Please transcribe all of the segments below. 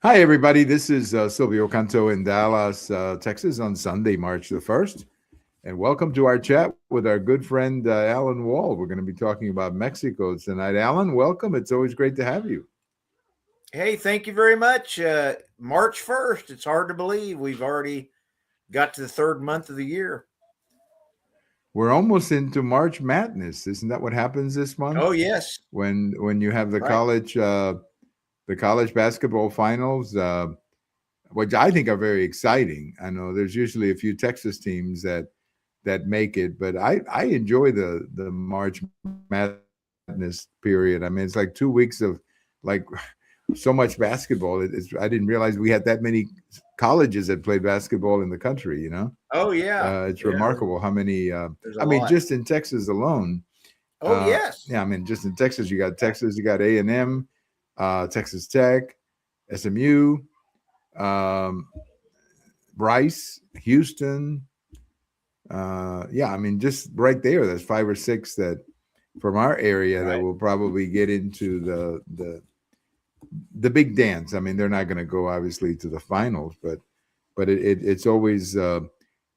Hi, everybody. This is Silvio Canto in Dallas, Texas on Sunday, March the 1st. And welcome to our chat with our good friend, Allan Wall. We're going to be talking about Mexico tonight. Allan, welcome. It's always great to have you. Hey, thank you very much. March 1st. It's hard to believe we've already got to the third month of the year. We're almost into March Madness. Isn't that what happens this month? Oh, yes. When you have Right. the college basketball finals, which I think are very exciting. I know there's usually a few Texas teams that make it, but I enjoy the March Madness period. I mean, it's like 2 weeks of like so much basketball. I didn't realize we had that many colleges that played basketball in the country. Oh, yeah. It's Yeah. remarkable how many. There's a I mean, lot. just in Texas alone. Oh, yes. Yeah, I mean, just in Texas, you got A&M, Texas Tech, SMU, um, Rice, Houston. Yeah, I mean, just right there, there's five or six that from our area that Right. will probably get into the big dance. I mean, they're not going to go obviously to the finals, but it's always a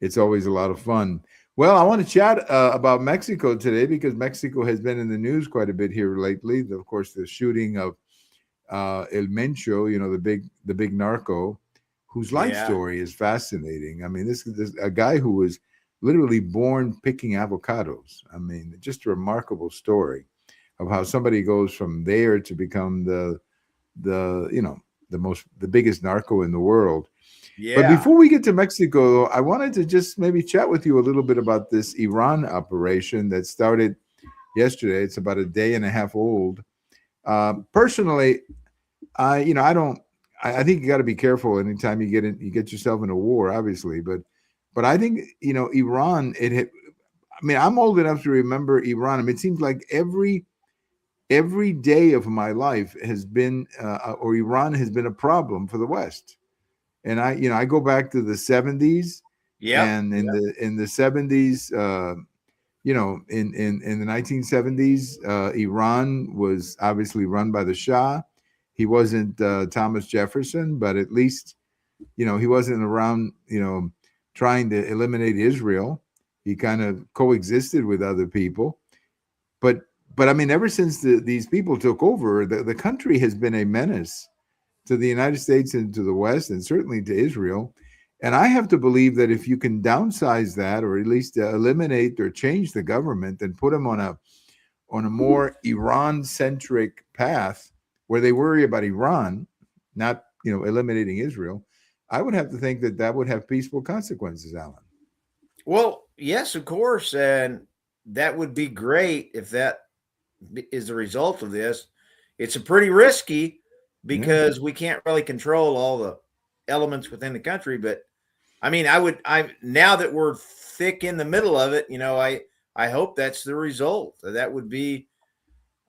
lot of fun. Well, I want to chat about Mexico today because Mexico has been in the news quite a bit here lately. Of course, the shooting of El Mencho, the big narco, whose life Yeah. story is fascinating. I mean, this a guy who was literally born picking avocados. I mean, just a remarkable story of how somebody goes from there to become the biggest narco in the world. But Yeah. before we get to Mexico, I wanted to just maybe chat with you a little bit about this Iran operation that started yesterday. It's about a day and a half old. Personally, I don't. I think you got to be careful anytime you get yourself in a war, obviously. But I think Iran. I mean, I'm old enough to remember Iran. I mean, it seems like every day of my life has been, or Iran has been a problem for the West. And I go back to the '70s, Yep. and in the '70s, in the 1970s, Iran was obviously run by the Shah. He wasn't Thomas Jefferson, but at least he wasn't around trying to eliminate Israel. He kind of coexisted with other people, but I mean, ever since these people took over, the country has been a menace to the United States and to the West, and certainly to Israel. And I have to believe that if you can downsize that, or at least eliminate or change the government, and put them on a more Iran centric path, where they worry about Iran, not eliminating Israel, I would have to think that that would have peaceful consequences, Alan. Well, yes, of course. And that would be great if that is the result of this. It's a pretty risky Yeah. because we can't really control all the elements within the country. But I mean, I now that we're thick in the middle of it, I hope that's the result. That would be,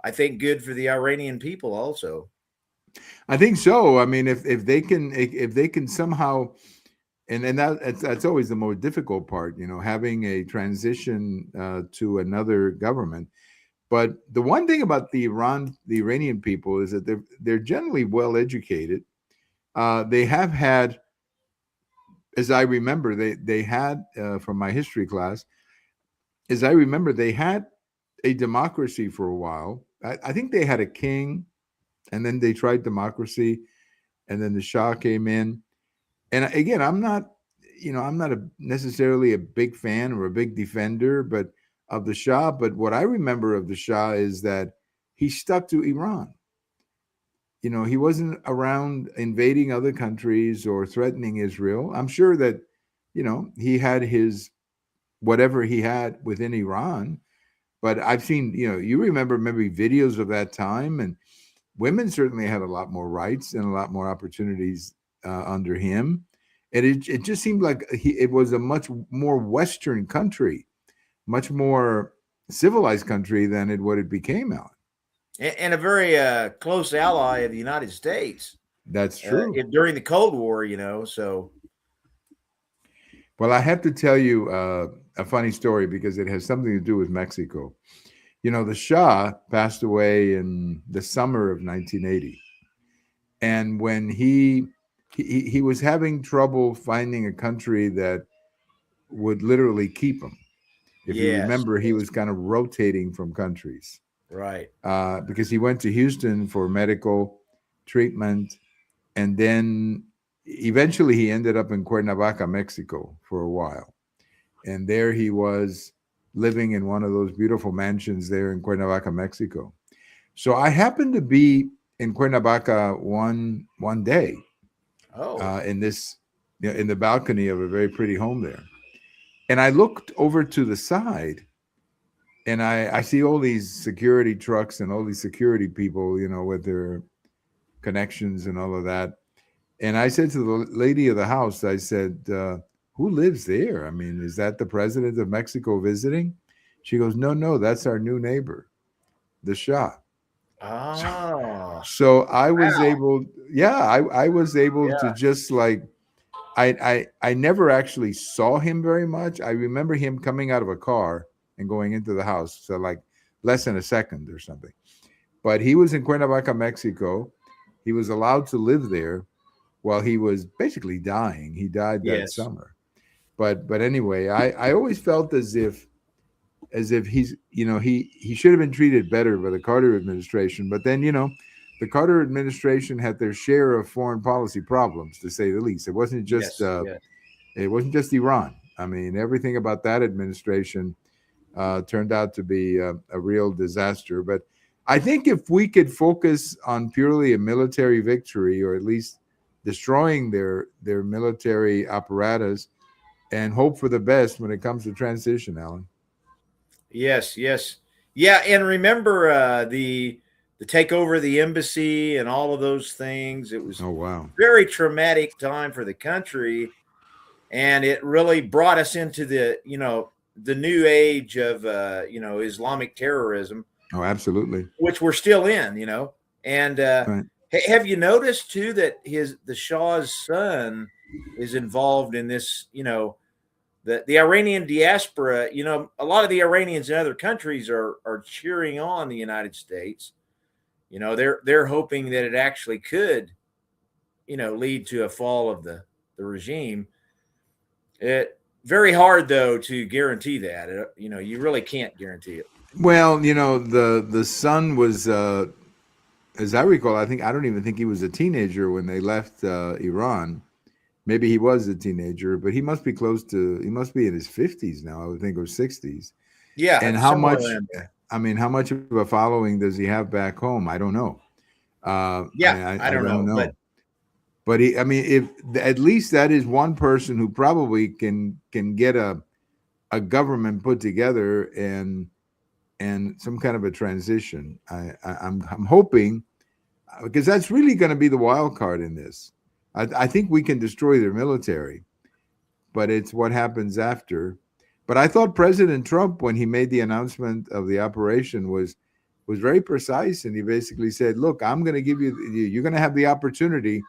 I think, good for the Iranian people also. I think so. I mean, if they can somehow, and that's always the more difficult part, having a transition to another government. But the one thing about the Iranian people is that they're generally well educated. They have had, as I remember, they had from my history class, as I remember, they had a democracy for a while. I think they had a king, and then they tried democracy, and then the Shah came in. And again, I'm not necessarily a big fan or a big defender, but of the Shah. But what I remember of the Shah is that he stuck to Iran. He wasn't around invading other countries or threatening Israel. I'm sure that, he had his whatever he had within Iran. But I've seen, you remember maybe videos of that time, and women certainly had a lot more rights and a lot more opportunities under him. And it just seemed like it was a much more Western country, much more civilized country than what it became out. And a very close ally of the United States That's true. during the Cold War, So, Well, I have to tell you a funny story because it has something to do with Mexico. The Shah passed away in the summer of 1980. And when he was having trouble finding a country that would literally keep him. If you Yes, remember, he yes, was kind of rotating from countries right. because he went to Houston for medical treatment, and then eventually he ended up in Cuernavaca, Mexico, for a while, and there he was living in one of those beautiful mansions there in Cuernavaca, Mexico. So I happened to be in Cuernavaca one day Oh, in this in the balcony of a very pretty home there, and I looked over to the side, and I see all these security trucks and all these security people, with their connections and all of that. And I said to the lady of the house, I said, "Who lives there? I mean, is that the president of Mexico visiting?" She goes, "No, no, that's our new neighbor, the Shah." So, ah, so I was wow. able, yeah, I was able to Yeah, just like I never actually saw him very much. I remember him coming out of a car and going into the house, so like less than a second or something. But he was in Cuernavaca, Mexico. He was allowed to live there while he was basically dying. He died that yes, summer. But anyway, I always felt as if he's he should have been treated better by the Carter administration. But then the Carter administration had their share of foreign policy problems, to say the least. yes, yes. It wasn't just Iran. I mean, everything about that administration turned out to be a real disaster. But I think if we could focus on purely a military victory, or at least destroying their military apparatus, and hope for the best when it comes to transition, Alan. Yes, yes. Yeah, and remember the takeover of the embassy and all of those things. It was Oh wow. very traumatic time for the country, and it really brought us into the new age of Islamic terrorism, Oh, absolutely. which we're still in. And Right. have you noticed too that the Shah's son is involved in this? The Iranian diaspora, a lot of the Iranians in other countries are cheering on the United States. They're hoping that it actually could, lead to a fall of the regime. It very hard though to guarantee that. You really can't guarantee it. Well, the son was, as I recall, I don't even think he was a teenager when they left Iran. Maybe he was a teenager, but he must be in his 50s now, I would think, or 60s. Yeah, And how somewhere much, around there. I mean, how much of a following does he have back home? I don't know. Yeah, I I don't don't know, but know. But I mean, if at least that is one person who probably can get a government put together and some kind of a transition. I'm hoping, because that's really going to be the wild card in this. I think we can destroy their military, but it's what happens after. But I thought President Trump, when he made the announcement of the operation, was very precise, and he basically said, "Look, I'm going to give you, you're going to have the opportunity."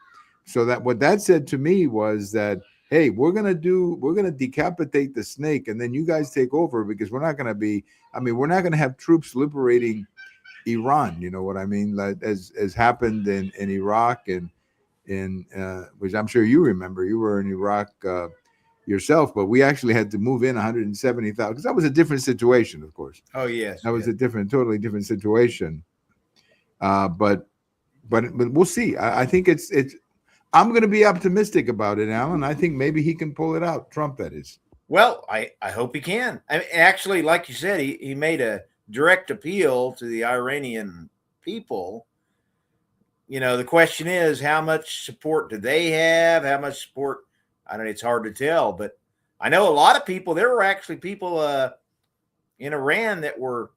So that what that said to me was that, hey, we're going to decapitate the snake, and then you guys take over, because we're not going to be, I mean, we're not going to have troops liberating Iran. You know what I mean? Like, as happened in Iraq, and in which I'm sure you remember. You were in Iraq yourself, but we actually had to move in 170,000, because that was a different situation, of course. oh yes, That was yes. a totally different situation. Uh, but but we'll see. I think it's. I'm going to be optimistic about it, Alan. I think maybe he can pull it out. Trump, that is. Well, I hope he can. Actually, like you said, he made a direct appeal to the Iranian people. The question is, how much support do they have? How much support? I don't know. It's hard to tell, but I know a lot of people. There were actually people in Iran that were,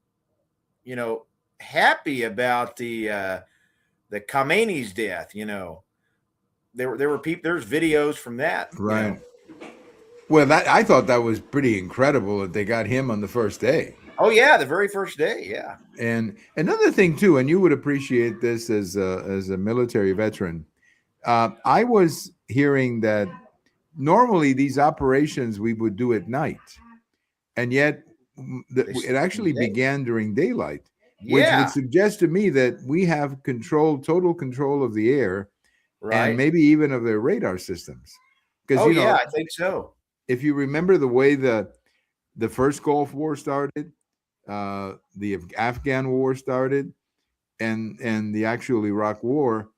happy about the Khamenei's death. There were people. There's videos from that. Right. Well, that I thought that was pretty incredible that they got him on the first day. Oh yeah, the very first day. Yeah. And another thing too, and you would appreciate this as a military veteran. I was hearing that normally these operations we would do at night, and yet it actually began during daylight, which would Yeah. suggest to me that we have total control of the air, and Right. maybe even of their radar systems. Because Oh yeah, I think so. if you remember the way the first Gulf War started, the Afghan War started, and the actual Iraq War,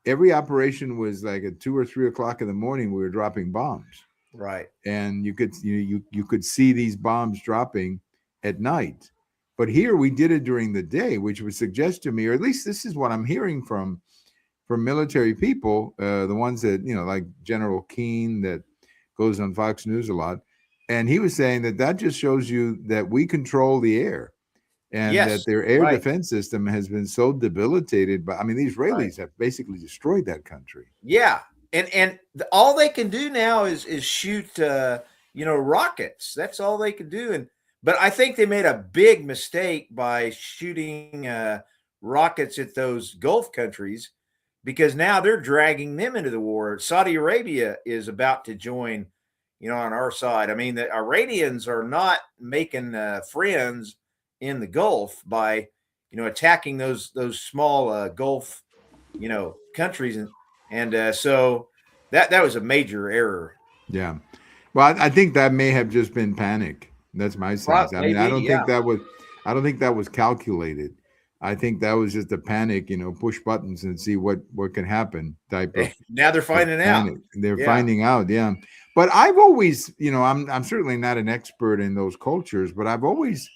every operation was like at 2 or 3 o'clock in the morning. We were dropping bombs, Right. and you could see these bombs dropping at night. But here we did it during the day, which would suggest to me, or at least this is what I'm hearing from military people, the ones that like General Keane, that goes on Fox News a lot, and he was saying that just shows you that we control the air, and that Yes. their air Right. defense system has been so debilitated. But I mean, the Right. Israelis have basically destroyed that country. Yeah. All they can do now is shoot rockets. That's all they can do. But I think they made a big mistake by shooting rockets at those Gulf countries, because now they're dragging them into the war. Saudi Arabia is about to join, on our side. I mean, the Iranians are not making friends in the Gulf by, attacking those small Gulf, countries, and so that was a major error. Yeah. Well, I think that may have just been panic. That's my sense. I mean, Maybe, yeah. I don't think that was calculated. I think that was just a panic, push buttons and see what can happen type Now they're of finding out. panic. They're Yeah. finding out, yeah. But I've always, I'm certainly not an expert in those cultures, but I've always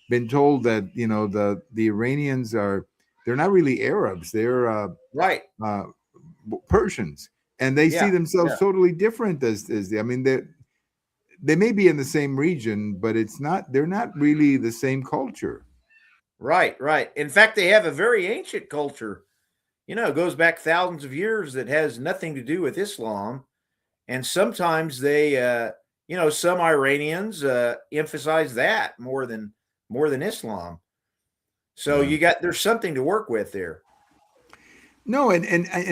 been told that, the Iranians they're not really Arabs. They're Right. uh, Persians, and they see Yeah. themselves Yeah. totally different as I mean, they may be in the same region, but they're not really the same culture. Right. Right. In fact, they have a very ancient culture. It goes back thousands of years that has nothing to do with Islam. And sometimes some Iranians emphasize that more than Islam. So Yeah. there's something to work with there. No, and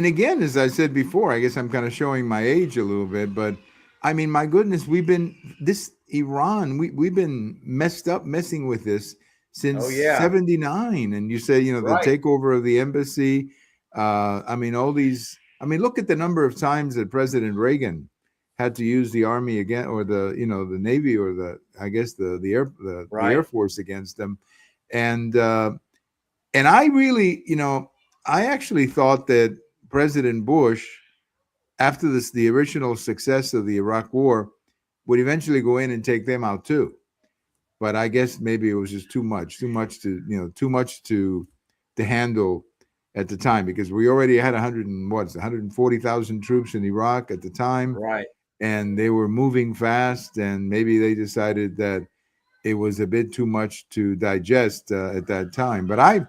again, as I said before, I guess I'm kind of showing my age a little bit, but I mean, my goodness, this Iran, we've been messing with this since Oh yeah. '79, and you say, the Right. takeover of the embassy. I mean, all these. I mean, look at the number of times that President Reagan had to use the army again, or the Navy, or I guess the Air Right. Force against them, and I really, I actually thought that President Bush, after the original success of the Iraq War, would eventually go in and take them out too. But I guess maybe it was just too much to handle at the time, because we already had 140,000 troops in Iraq at the time, Right. and they were moving fast, and maybe they decided that it was a bit too much to digest at that time. But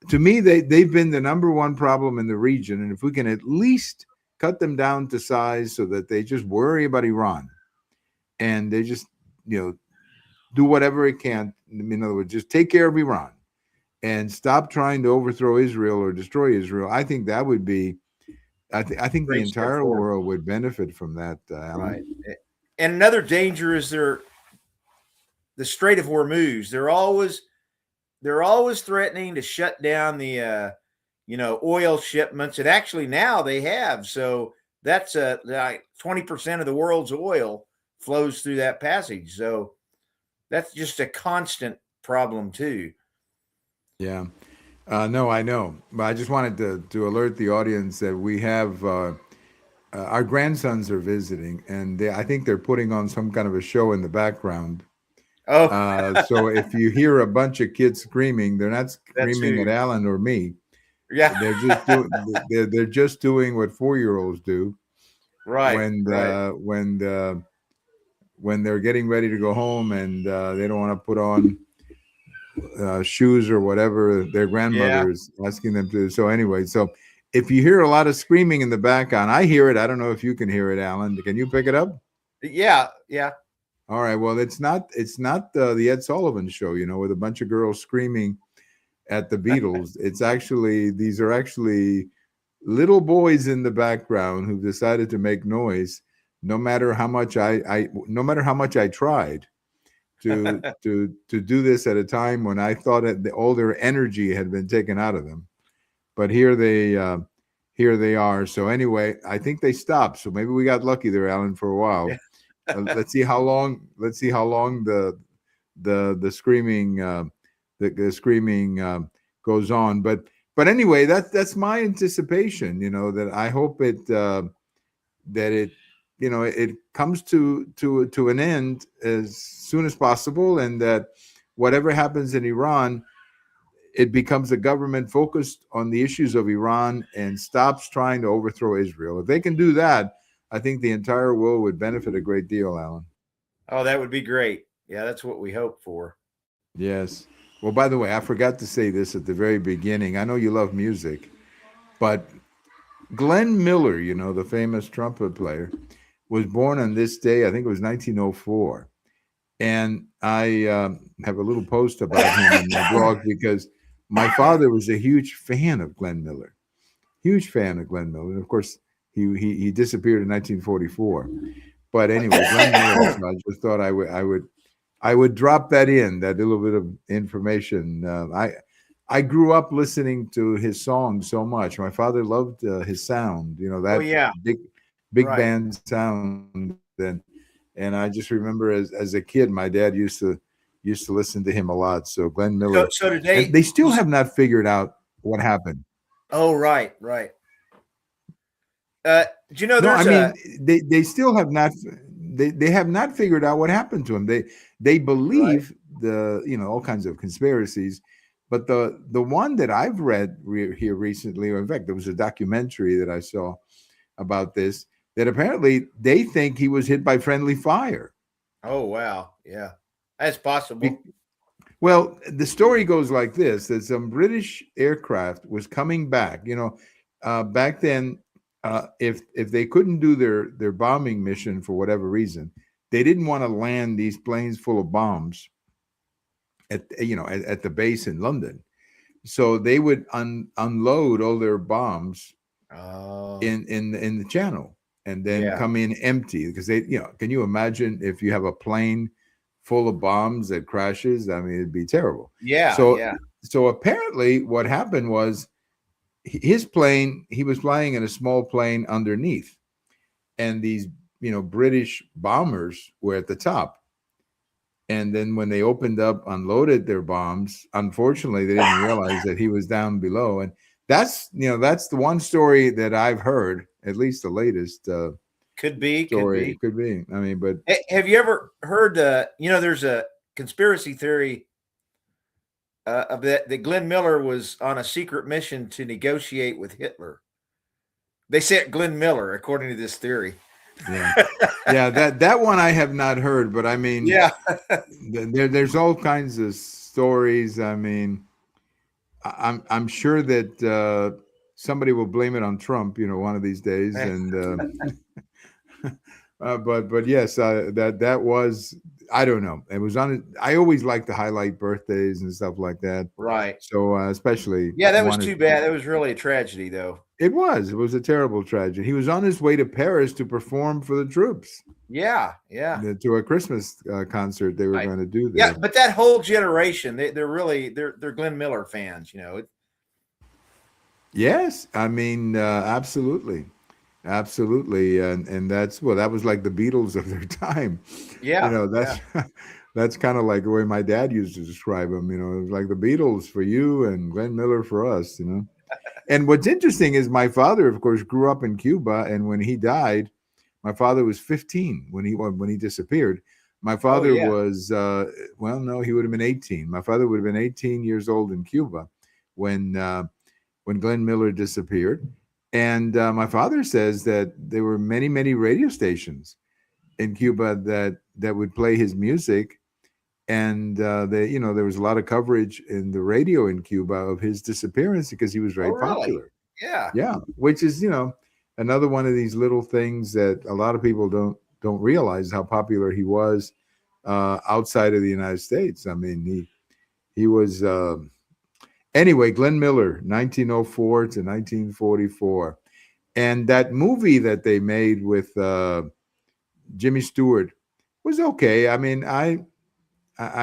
to me, they've been the number one problem in the region, and if we can at least cut them down to size so that they just worry about Iran, and they just do whatever it can. In other words, just take care of Iran and stop trying to overthrow Israel or destroy Israel. I think that would be. I think the Great step entire forward. world would benefit from that, Right. Alan. And another danger is the Strait of Hormuz. They're always threatening to shut down the oil shipments, and actually now they have. So that's like 20% of the world's oil flows through that passage. So that's just a constant problem too. Yeah. No, I know, but I just wanted to alert the audience that we have our grandsons are visiting, and I think they're putting on some kind of a show in the background. Oh, So if you hear a bunch of kids screaming, they're not that's screaming at who. Alan or me. Yeah. They're just doing what 4-year-olds do Right. when Right. when they're getting ready to go home, and they don't want to put on shoes or whatever their Yeah. grandmother is asking them to. So anyway, so if you hear a lot of screaming in the background, I hear it. I don't know if you can hear it, Alan. Can you pick it up? Yeah. Yeah. All right. Well, it's not the Ed Sullivan Show, with a bunch of girls screaming at the Beatles. These are actually little boys in the background who've decided to make noise, no matter how much I tried to do this at a time when I thought that all their energy had been taken out of them. But here they are. So anyway, I think they stopped. So maybe we got lucky there, Alan, for a while. Yeah. Let's see how long. Let's see how long the screaming the screaming goes on. But anyway, that's my anticipation. That I hope that it it comes to an end as soon as possible, and that whatever happens in Iran, it becomes a government focused on the issues of Iran and stops trying to overthrow Israel. If they can do that, I think the entire world would benefit a great deal, Alan. Oh, that would be great. Yeah, that's what we hope for. Yes. Well, by the way, I forgot to say this at the very beginning. I know you love music, but Glenn Miller, the famous trumpet player, was born on this day. I think it was 1904. And I have a little post about him in my blog because my father was a huge fan of Glenn Miller. Huge fan of Glenn Miller. And of course, he disappeared in 1944. But anyway, Glenn Miller. So I just thought I would drop that in, that little bit of information. I grew up listening to his songs so much. My father loved his sound. Oh That yeah, big right. band sound. And I just remember as a kid, my dad used to listen to him a lot. So Glenn So Miller, so and today. they still have not figured out what happened. Oh right, right. Do you know No, I there's mean a they still have not they have not figured out what happened to him. They right? believe all kinds of conspiracies, but the one that I've read here recently, or in fact there was a documentary that I saw about this, that apparently they think he was hit by friendly fire. Oh wow, yeah, that's Be- possible. well, the story goes like this: that some British aircraft was coming back. Back then, if they couldn't do their bombing mission for whatever reason, they didn't want to land these planes full of bombs at the base in London. So they would unload all their bombs Oh in the channel and then yeah, come in empty, because can you imagine if you have a plane full of bombs that crashes? I mean, it'd be terrible. yeah, So yeah. so apparently what happened was his plane, he was flying in a small plane underneath, and these British bombers were at the top. And then when they opened up, unloaded their bombs, unfortunately, they didn't realize that he was down below. And that's the one story that I've heard, at least the latest Could be, could story. be. It could be. I mean, but Have you ever heard? There's a conspiracy theory of that Glenn Miller was on a secret mission to negotiate with Hitler. They said Glenn Miller, according to this theory. yeah, yeah, that one I have not heard. But I mean, Yeah, there's all kinds of stories. I mean, I'm sure that somebody will blame it on Trump, one of these days, and but yes, that was, I don't know. It was on. I always like to highlight birthdays and stuff like that. right. So especially Yeah, that was one. too bad. That was really a tragedy, though. It was a terrible tragedy. He was on his way to Paris to perform for the troops, Yeah, yeah. to a Christmas concert they were Right. going to do Yeah, there. but that whole generation, they're really they're Glenn Miller fans. Yes, I mean, absolutely. Absolutely, and that was like the Beatles of their time. Yeah, That's yeah. that's kind of like the way my dad used to describe them. It was like the Beatles for you and Glenn Miller for us. And what's interesting is my father, of course, grew up in Cuba, and when he died, my father was 15 when he disappeared. My Oh father yeah. was well, no, he would have been 18. My father would have been 18 years old in Cuba when when Glenn Miller disappeared. And my father says that there were many, many radio stations in Cuba that would play his music, and there was a lot of coverage in the radio in Cuba of his disappearance because he was Oh very really? popular. Yeah. Yeah, which is another one of these little things that a lot of people don't realize how popular he was outside of the United States. I mean, he was. Anyway, Glenn Miller, 1904 to 1944. And that movie that they made with Jimmy Stewart was okay. I mean, I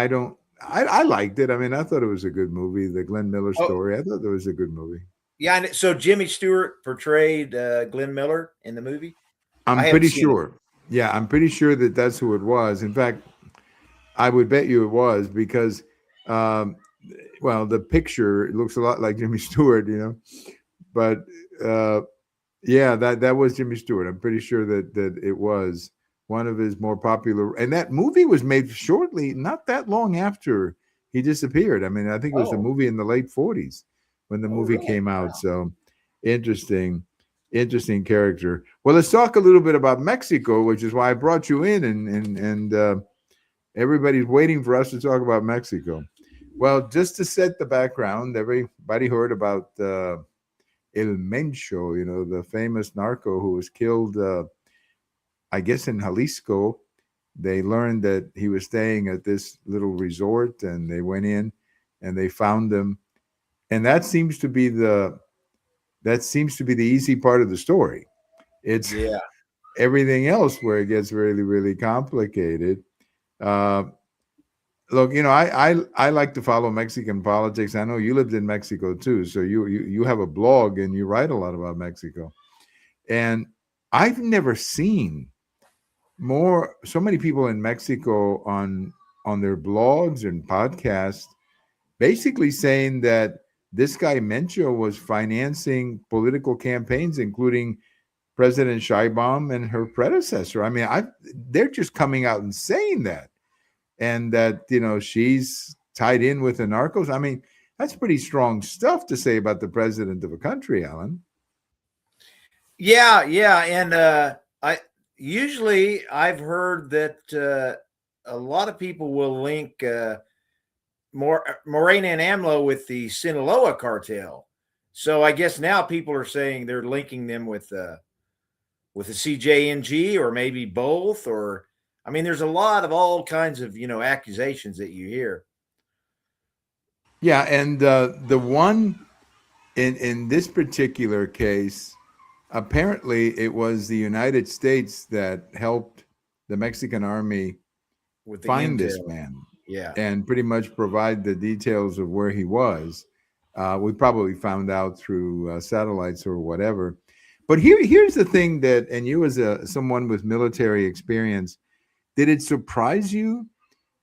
don't I liked it. I mean, I thought it was a good movie. The Glenn Miller Oh, story. I thought it was a good movie. Yeah. So Jimmy Stewart portrayed Glenn Miller in the movie. I I'm haven't pretty seen it. sure. Yeah, I'm pretty sure that that's who it was. In fact, I would bet you it was because, um, well, the picture looks a lot like Jimmy Stewart, but uh, yeah, that was Jimmy Stewart. I'm pretty sure that it was one of his more popular. And that movie was made shortly, not that long after he disappeared. I mean, I think it was a Oh, movie in the late 40s when the oh, movie really? came out. Wow. So interesting, interesting character. Well, let's talk a little bit about Mexico, which is why I brought you in, and everybody's waiting for us to talk about Mexico. Well, just to set the background, everybody heard about El Mencho, the famous narco who was killed, I guess, in Jalisco. They learned that he was staying at this little resort, and they went in and they found him. And that seems to be the easy part of the story. It's Yeah. everything else where it gets really, really complicated. Uh, Look, I like to follow Mexican politics. I know you lived in Mexico too, so you have a blog and you write a lot about Mexico. And I've never seen so many people in Mexico on their blogs and podcasts basically saying that this guy Mencho was financing political campaigns, including President Sheinbaum and her predecessor. I mean, they're just coming out and saying that, and that she's tied in with the narcos. I mean, that's pretty strong stuff to say about the president of a country, Alan. Yeah, yeah, and I usually I've heard that a lot of people will link Morena and AMLO with the Sinaloa cartel. So I guess now people are saying they're linking them with the CJNG or maybe both. Or I mean, there's a lot of all kinds of accusations that you hear. Yeah, and the one in this particular case, apparently it was the United States that helped the Mexican army With the find this intel. man Yeah. and pretty much provide the details of where he was. We probably found out through satellites or whatever. But here's the thing and you as someone with military experience, did it surprise you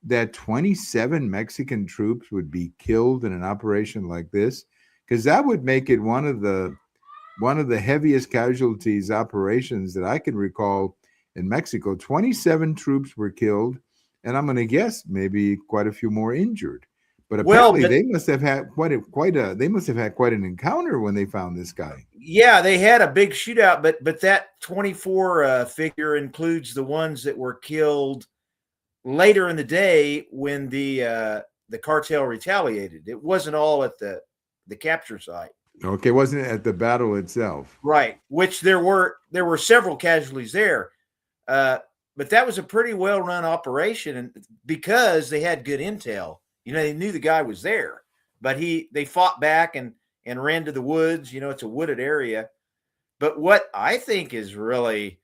that 27 Mexican troops would be killed in an operation like this? Because that would make it one of the heaviest casualties operations that I can recall in Mexico. 27 troops were killed, and I'm going to guess maybe quite a few more injured. But Well, apparently, but they must have had they must have had quite an encounter when they found this guy. yeah, they had a big shootout, but that 24 figure includes the ones that were killed later in the day when the cartel retaliated. It wasn't all at the capture site. Okay, wasn't it at the battle itself? Right, which there were several casualties there. Uh, but that was a pretty well run operation, and because they had good intel, they knew the guy was there, but they fought back and ran to the woods. It's a wooded area. But what I think is really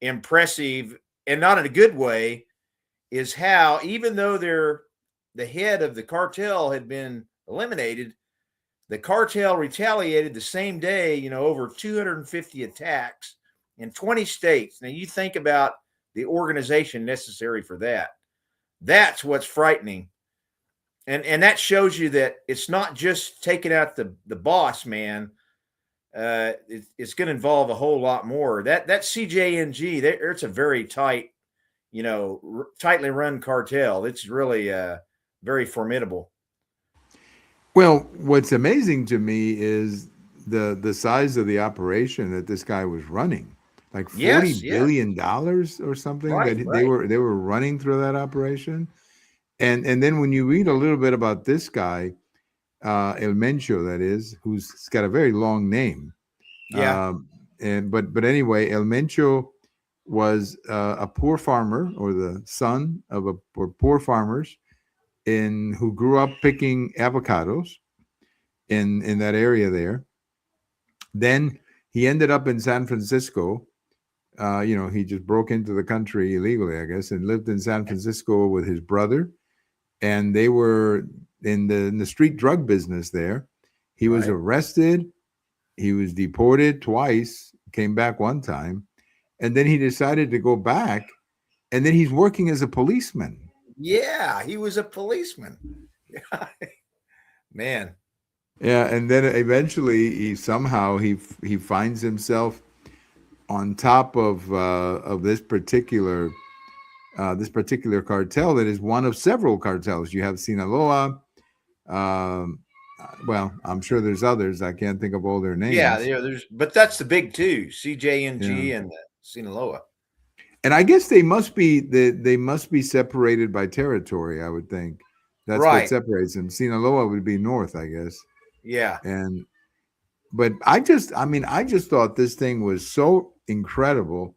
impressive, and not in a good way, is how even though the head of the cartel had been eliminated, the cartel retaliated the same day. Over 250 attacks in 20 states. Now you think about the organization necessary for that. That's what's frightening. And that shows you that it's not just taking out the boss man. It's going to involve a whole lot more. That CJNG, it's a very tightly run cartel. It's really very formidable. Well, what's amazing to me is the size of the operation that this guy was running, like forty Yes, yes, billion dollars or something right, that they right. were they were running through that operation. And then when you read a little bit about this guy, El Mencho, that is, who's got a very long name, Yeah, um, but anyway, El Mencho was a poor farmer or the son of or poor farmers in who grew up picking avocados in that area there. Then he ended up in San Francisco. He just broke into the country illegally, I guess, and lived in San Francisco with his brother, and they were in the street drug business there. He was right. arrested he was deported twice, came back one time, and then he decided to go back, and then he's working as a policeman. Yeah, he was a policeman. Man. Yeah, and then eventually he somehow he finds himself on top of this particular cartel that is one of several cartels. You have Sinaloa. Um, well, I'm sure there's others. I can't think of all their Yeah, names. but that's the big two, Yeah, CJNG and Sinaloa. and I guess they must be separated by territory. I would think that's what Right. separates them. Sinaloa would be north, I guess, Yeah. and but I just thought this thing was so incredible.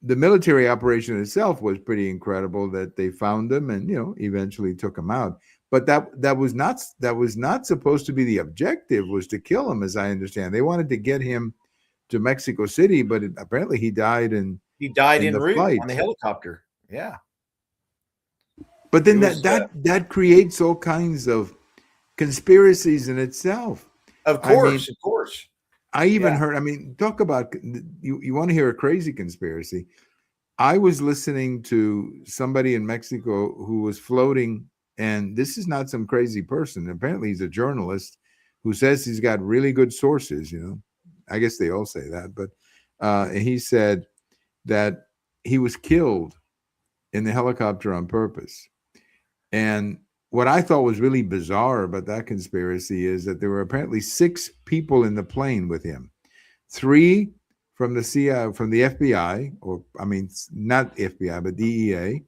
The military operation itself was pretty incredible that they found him and eventually took him out. But that was not supposed to be the objective. Was to kill him, as I understand. They wanted to get him to Mexico City, but apparently he died He died in en the route flight. on the helicopter. Yeah. But It then was that creates all kinds of conspiracies in itself. of I mean, course, of course. I even Yeah. heard. I mean, talk about you want to hear a crazy conspiracy. I was listening to somebody in Mexico who was floating, and this is not some crazy person. Apparently, he's a journalist who says he's got really good sources. I guess they all say that, but he said that he was killed in the helicopter on purpose. And what I thought was really bizarre about that conspiracy is that there were apparently 6 people in the plane with him. 3 from the CIA, from the FBI, or I mean, not FBI, but DEA,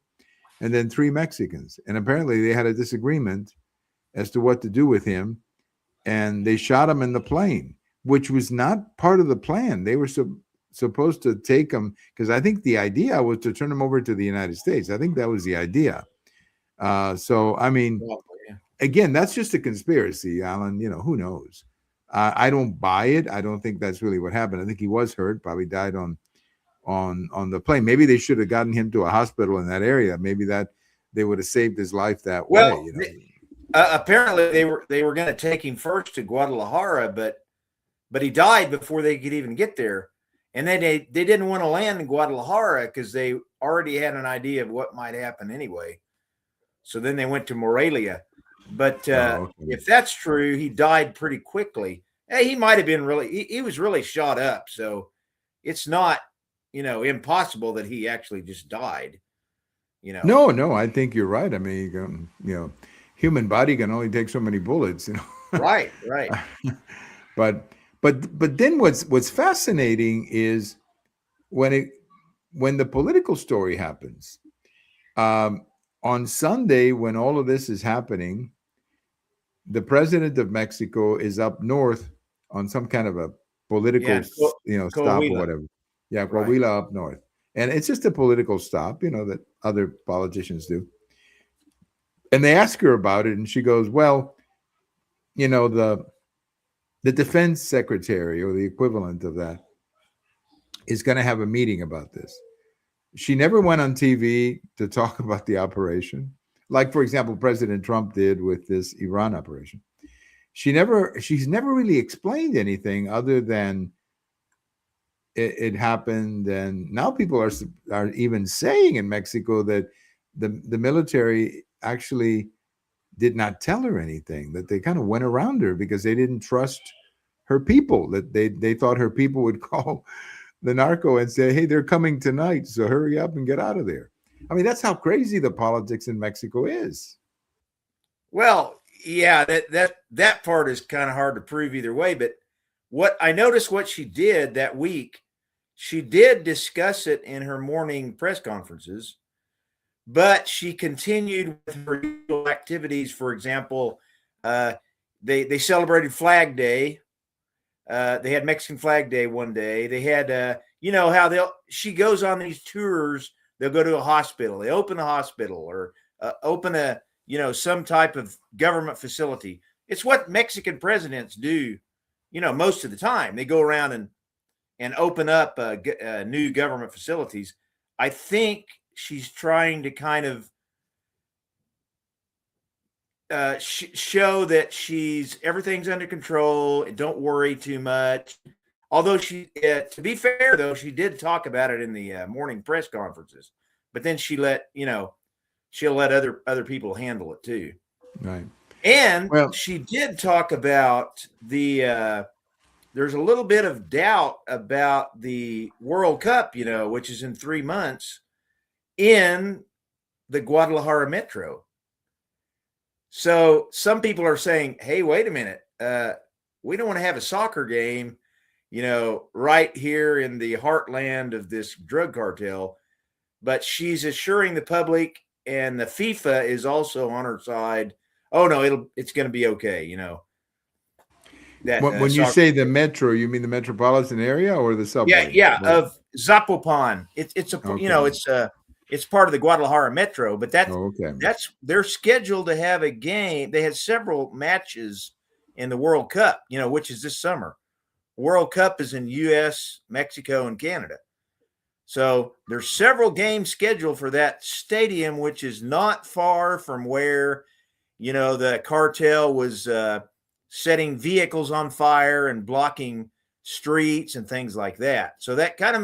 and then 3 Mexicans. And apparently they had a disagreement as to what to do with him, and they shot him in the plane, which was not part of the plan. They were supposed to take him, because I think the idea was to turn him over to the United States. I think that was the idea. So, I mean, Well, yeah. again, that's just a conspiracy, Alan. Who knows? I don't buy it. I don't think that's really what happened. I think he was hurt, probably died on the plane. Maybe they should have gotten him to a hospital in that area. Maybe that they would have saved his life that way. Well, apparently they were going to take him first to Guadalajara, but he died before they could even get there. And then they didn't want to land in Guadalajara because they already had an idea of what might happen anyway. So then they went to Morelia. But okay. if that's true, he died pretty quickly. Hey, he might have been he was really shot up. So it's not, impossible that he actually just died. No, I think you're right. I mean, human body can only take so many bullets, Right. But then what's fascinating is when the political story happens. On Sunday, when all of this is happening, the president of Mexico is up north on some kind of a political, stop or whatever. Yeah, Coahuila, right. Up north. And it's just a political stop, that other politicians do. And they ask her about it, and she goes, well, the defense secretary or the equivalent of that is going to have a meeting about this. She never went on TV to talk about the operation, like, for example, President Trump did with this Iran operation. She's never really explained anything other than it happened, and now people are even saying in Mexico that the military actually did not tell her anything, that they kind of went around her because they didn't trust her people, that they thought her people would call the narco and say, hey, they're coming tonight, so hurry up and get out of there. I mean, that's how crazy the politics in Mexico is. Well, yeah, that part is kind of hard to prove either way. But what I noticed, what she did that week, she did discuss it in her morning press conferences, but she continued with her usual activities. For example, they celebrated Flag Day. They had Mexican Flag Day one day. They had, how she goes on these tours. They'll go to a hospital. They open a hospital or open a, some type of government facility. It's what Mexican presidents do, most of the time. They go around and open up new government facilities. I think she's trying to kind of show that everything's under control. Don't worry too much. Although to be fair though, she did talk about it in the morning press conferences. But then she'll let other people handle it too. Right. And Well, she did talk about there's a little bit of doubt about the World Cup, which is in 3 months in the Guadalajara metro. So some people are saying, hey, wait a minute. We don't want to have a soccer game, right here in the heartland of this drug cartel. But she's assuring the public, and the FIFA is also on her side. Oh no, it's going to be okay. That when you say the metro, you mean the metropolitan area or the subway? Yeah, of Zapopan. It's Okay. it's part of the Guadalajara metro, but Okay. they're scheduled to have a game. They had several matches in the World Cup, which is this summer. World Cup is in U.S., Mexico, and Canada. So there's several games scheduled for that stadium, which is not far from where, the cartel was setting vehicles on fire and blocking streets and things like that. So that kind of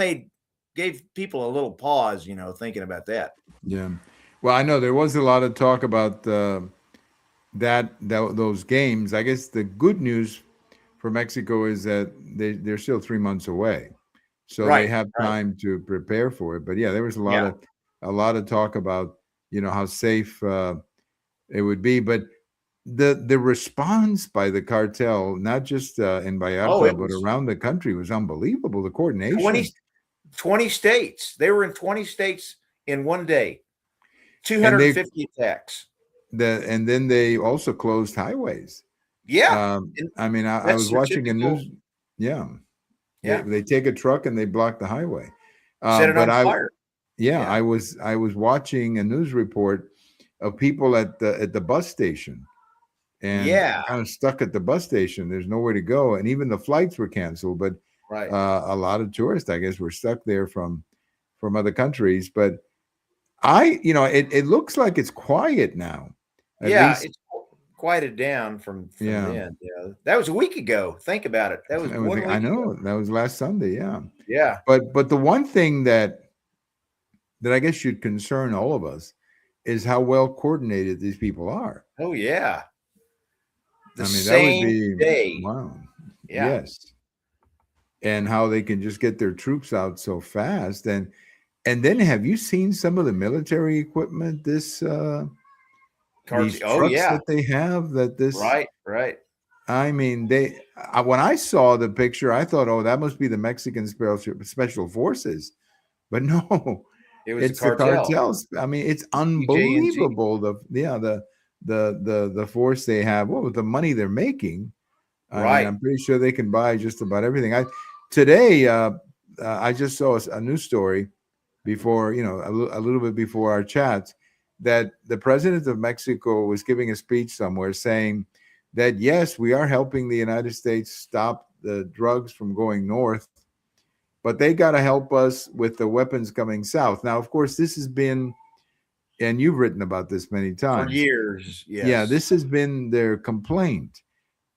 gave people a little pause, thinking about that. Yeah. Well, I know there was a lot of talk about those games. I guess the good news for Mexico is that they're still 3 months away. So they have time to prepare for it. But yeah, there was a lot of talk about, how safe it would be. But the response by the cartel, not just in Vallarta, but around the country, was unbelievable. The coordination. 20 states. They were in 20 states in one day. 250 attacks. And then they also closed highways. Yeah. I mean, I was watching a news. Yeah. They take a truck and they block the highway. Set it on fire. I was watching a news report of people at the bus station, and kind of stuck at the bus station. There's nowhere to go, and even the flights were canceled. But a lot of tourists, I guess, were stuck there from other countries. But it looks like it's quiet now. At least, it's quieted down from then. Yeah, that was a week ago. Think about it. That was 1 week I know ago. That was last Sunday. Yeah. But the one thing that I guess should concern all of is how well coordinated these people are. Oh yeah. That would be day. Wow. Yeah. Yes. And how they can just get their troops out so fast. And then have you seen some of the military equipment these trucks that they have? Right. I mean, when I saw the picture, I thought, oh, that must be the Mexican special forces. But no, it's the cartels. I mean, it's unbelievable. The force they have. Well, with the money they're making, I mean, I'm pretty sure they can buy just about everything. Today, I just saw a news story before, a little bit before our chats, that the president of Mexico was giving a speech somewhere saying that, yes, we are helping the United States stop the drugs from going north, but they got to help us with the weapons coming south. Now, of course, this has been, and you've written about this many times. For years, yes. Yeah, this has been their complaint.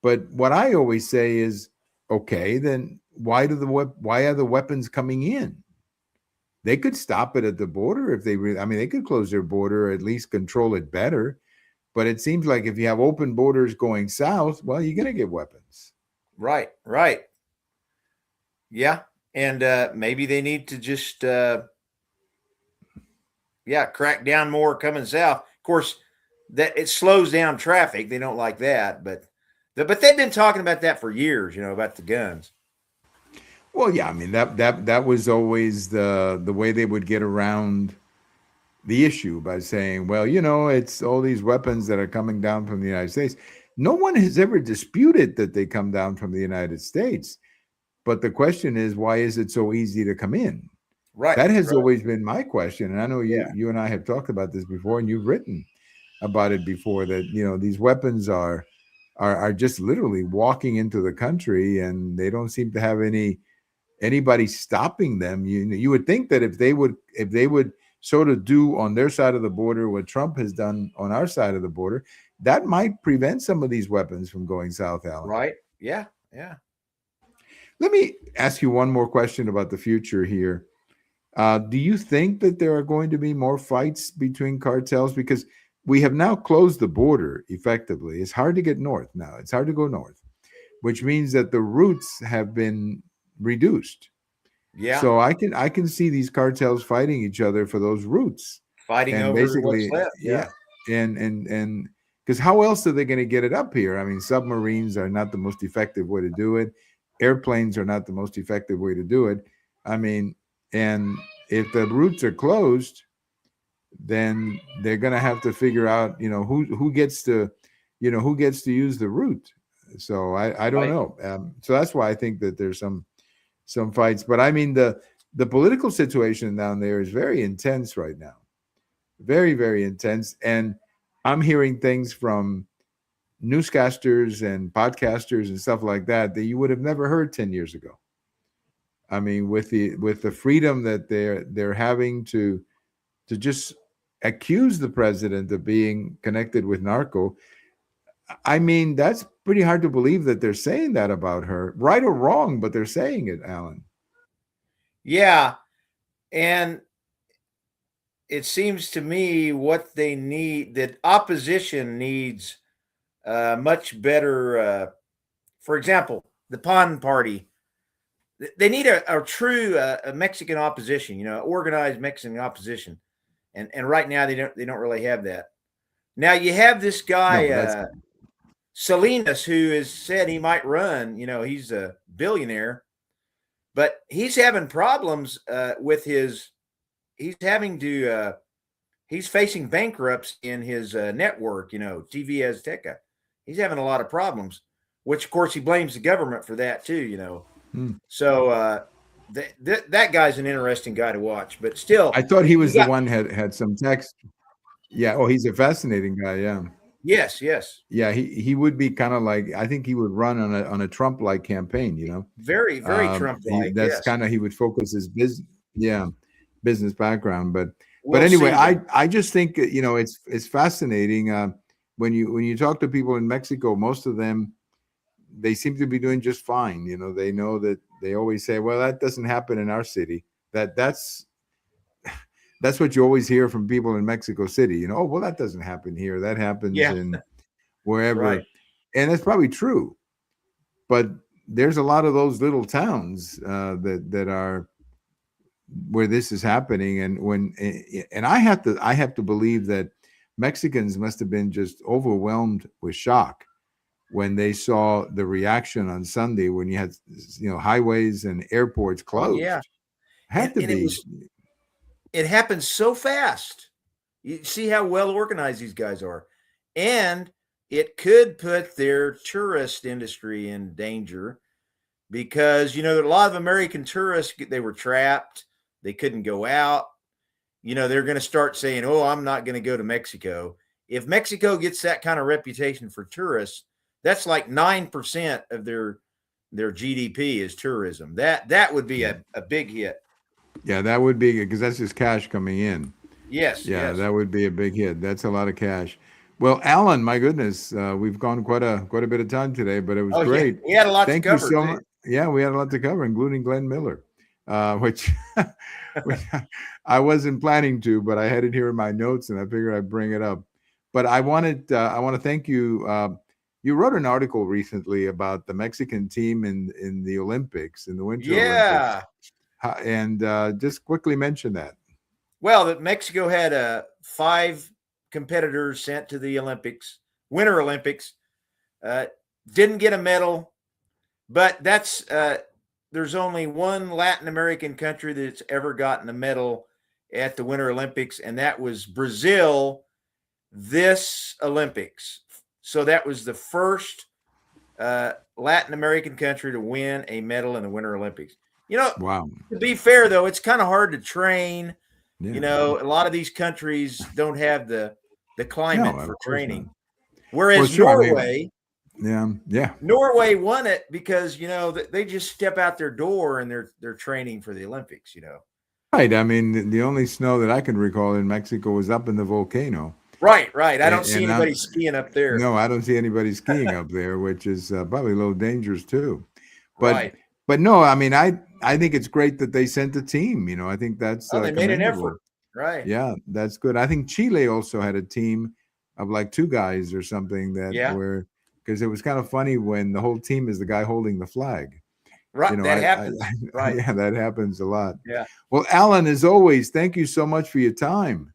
But what I always say is, okay, then why are the weapons coming in? They could stop it at the border if they really, they could close their border, or at least control it better. But it seems like if you have open borders going south, well, you're going to get weapons. Right. Yeah. And maybe they need to just, crack down more coming south. Of course, that it slows down traffic. They don't like that. But they've been talking about that for years, about the guns. Well, yeah, I mean, that was always the way they would get around the issue, by saying, well, it's all these weapons that are coming down from the United States. No one has ever disputed that they come down from the United States. But the question is, why is it so easy to come in? Right. That has always been my question. And I know you and I have talked about this before, and you've written about it before, that, these weapons are just literally walking into the country, and they don't seem to have anybody stopping them. You would think that if they would sort of do on their side of the border what Trump has done on our side of the border, that might prevent some of these weapons from going south, Alan. Right. Yeah. Yeah. Let me ask you one more question about the future here. Do you think that there are going to be more fights between cartels? Because we have now closed the border effectively. It's hard to get north now. It's hard to go north, which means that the routes have been reduced. Yeah. So I can see these cartels fighting each other for those routes, Fighting and over what's basically, left. yeah, and because how else are they going to get it up here? I mean, submarines are not the most effective way to do it. Airplanes are not the most effective way to do it. I mean, and if the routes are closed, then they're going to have to figure out, who gets to, who gets to use the route. So I don't Right. know. So that's why I think that there's some fights. But I mean, the political situation down there is very intense right now, very, very intense. And I'm hearing things from newscasters and podcasters and stuff like that you would have never heard 10 years ago. I mean, with the freedom that they're having to just accuse the president of being connected with narco. I mean, that's pretty hard to believe that they're saying that about her, right or wrong, but they're saying it, Alan. Yeah. And it seems to me what they need, that opposition needs much better. For example, the Pon Party, they need a true a Mexican opposition, organized Mexican opposition, and right now they don't really have that. Now you have this guy No, Salinas, who has said he might run. He's a billionaire, but he's having problems with his. He's having to. He's facing bankruptcy in his network. TV Azteca. He's having a lot of problems, which of course he blames the government for that too. So that guy's an interesting guy to watch. But still, I thought he was the one had some text. Yeah. Oh, he's a fascinating guy. Yeah. Yes. Yes. Yeah. He would be kind of like, I think he would run on a Trump-like campaign. Very, very Trump-like. That's kind of, he would focus his business background. But We'll anyway, see. I just think it's fascinating when you talk to people in Mexico. Most of them, they seem to be doing just fine. They know that they always say, well, that doesn't happen in our city. That's what you always hear from people in Mexico City. Oh, well, that doesn't happen here. That happens in wherever. Right. And that's probably true. But there's a lot of those little towns that are where this is happening. And I have to believe that Mexicans must have been just overwhelmed with shock when they saw the reaction on Sunday when you had highways and airports closed. Oh, yeah. Had to be. It happened so fast. You see how well organized these guys are. And it could put their tourist industry in danger because, a lot of American tourists, they were trapped. They couldn't go out. They're going to start saying, oh, I'm not going to go to Mexico. If Mexico gets that kind of reputation for tourists, that's like 9% of their GDP is tourism. That would be a big hit. Yeah, that would be, because that's just cash coming in. Yes. Yeah, yes. that would be a big hit. That's a lot of cash. Well, Alan, my goodness, we've gone quite a bit of time today, but it was great. Yeah. We had a lot Thank to cover. You so much. Yeah, we had a lot to cover, including Glenn Miller, which I wasn't planning to, but I had it here in my notes, and I figured I'd bring it up. But I want to thank you. You wrote an article recently about the Mexican team in the Olympics, in the Winter Olympics. And just quickly mention that. Well, that Mexico had 5 competitors sent to the Olympics, Winter Olympics, didn't get a medal, but that's there's only one Latin American country that's ever gotten a medal at the Winter Olympics, and that was Brazil this Olympics. So that was the first Latin American country to win a medal in the Winter Olympics. Wow. To be fair, though, it's kind of hard to train. Yeah. A lot of these countries don't have the climate for training. Whereas Norway, Norway won it because they just step out their door and they're training for the Olympics. Right. I mean, the only snow that I can recall in Mexico was up in the volcano. Right, right. I don't see and anybody I'm skiing up there. no, I don't see anybody skiing up there, which is probably a little dangerous too. But Right. but no, I mean, I think it's great that they sent a team. You know, I think that's Oh, they made an effort. commendable. Right. Yeah, that's good. I think Chile also had a team of like two guys or something that Yeah. were, because it was kind of funny when the whole team is the guy holding the flag. You Right. know, That I happens. Right. yeah, that happens a lot. Yeah. Well, Alan, as always, thank you so much for your time,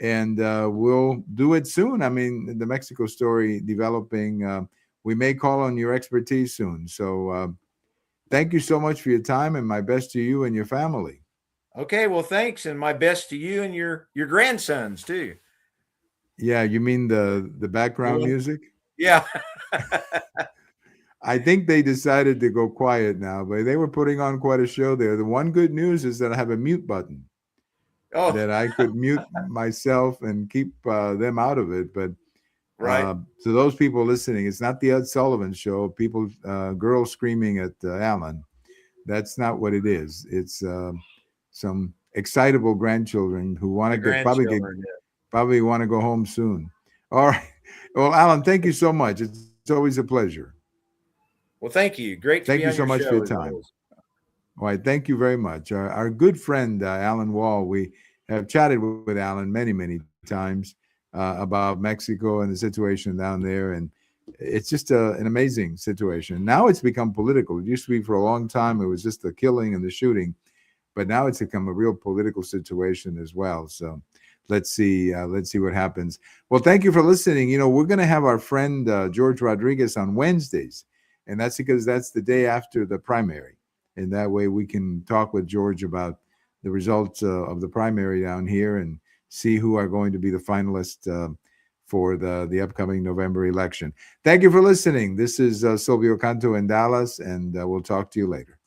and we'll do it soon. I mean, the Mexico story developing. We may call on your expertise soon. So thank you so much for your time, and my best to you and your family. Okay. Well, thanks, and my best to you and your grandsons too. Yeah, you mean the The background one. music? Yeah. I think they decided to go quiet now, but they were putting on quite a show there. The one good news is that I have a mute button Oh, that I could mute myself and keep them out of it. But right. to those people listening, it's not the Ed Sullivan Show. People, girls screaming at Alan. That's not what it is. It's some excitable grandchildren who want The to grandchildren. probably want to go home soon. All right. Well, Alan, thank you so much. It's always a pleasure. Well, thank you. Great to Thank be you on so your much for your show as time. always. All right, thank you very much. Our good friend Allan Wall, we have chatted with Alan many times about Mexico and the situation down there, and it's just an amazing situation. Now it's become political. It used to be for a long time it was just the killing and the shooting, but now it's become a real political situation as well. So let's see what happens. Well, thank you for listening. You know, we're going to have our friend George Rodriguez on Wednesdays, and that's because that's the day after the primary, and that way we can talk with George about the results of the primary down here and see who are going to be the finalists for the upcoming November election. Thank you for listening. This is Silvio Canto in Dallas, and we'll talk to you later.